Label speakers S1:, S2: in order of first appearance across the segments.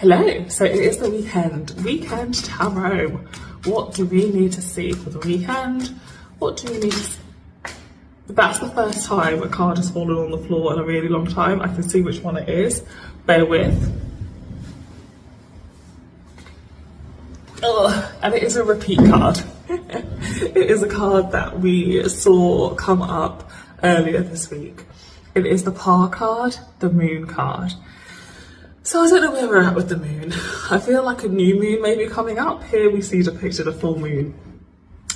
S1: Hello, so it is the weekend tarot. What do we need to see for the weekend? What do we need to see? That's the first time a card has fallen on the floor in a really long time. I can see which one it is. Bear with. Ugh, and it is a repeat card. It is a card that we saw come up earlier this week. It is the Par card, the Moon card. So I don't know where we're at with the moon. I feel like a new moon may be coming up. Here we see depicted a full moon.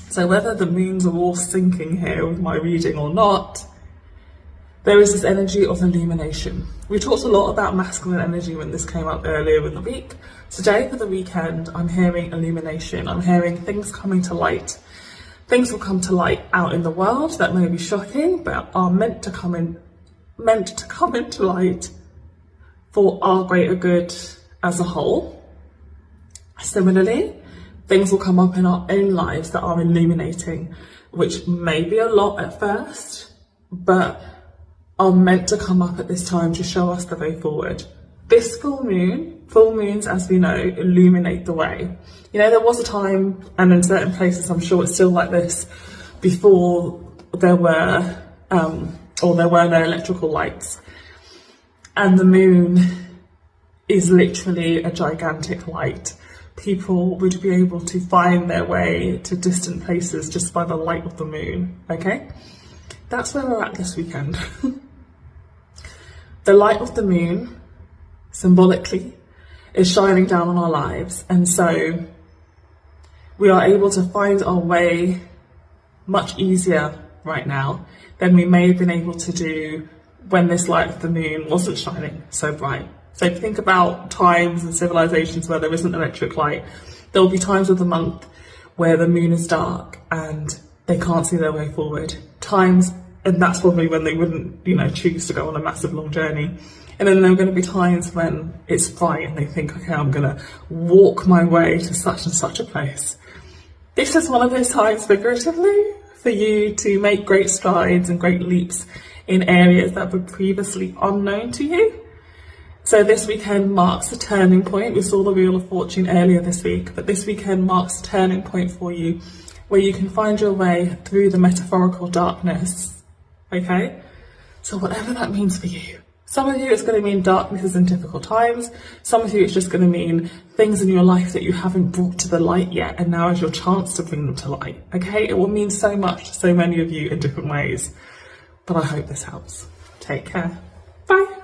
S1: So whether the moons are all syncing here with my reading or not, there is this energy of illumination. We talked a lot about masculine energy when this came up earlier in the week. Today for the weekend, I'm hearing illumination. I'm hearing things coming to light. Things will come to light out in the world that may be shocking, but are meant to come into light for our greater good as a whole. Similarly, things will come up in our own lives that are illuminating, which may be a lot at first, but are meant to come up at this time to show us the way forward. This full moons, as we know, illuminate the way. You know, there was a time, and in certain places, I'm sure it's still like this, before there were no electrical lights. And the moon is literally a gigantic light. People would be able to find their way to distant places just by the light of the moon, okay? That's where we're at this weekend. The light of the moon, symbolically, is shining down on our lives. And so we are able to find our way much easier right now than we may have been able to do when this light of the moon wasn't shining so bright. So think about times and civilizations where there isn't electric light. There will be times of the month where the moon is dark and they can't see their way forward. And that's probably when they wouldn't, choose to go on a massive long journey. And then there are going to be times when it's bright and they think, okay, I'm going to walk my way to such and such a place. This is one of those times, figuratively, for you to make great strides and great leaps in areas that were previously unknown to you. So this weekend marks a turning point. We saw the Wheel of Fortune earlier this week, but this weekend marks a turning point for you where you can find your way through the metaphorical darkness, okay? So whatever that means for you. Some of you it's going to mean darknesses and difficult times. Some of you it's just going to mean things in your life that you haven't brought to the light yet, and now is your chance to bring them to light, okay? It will mean so much to so many of you in different ways. But I hope this helps. Take care. Bye.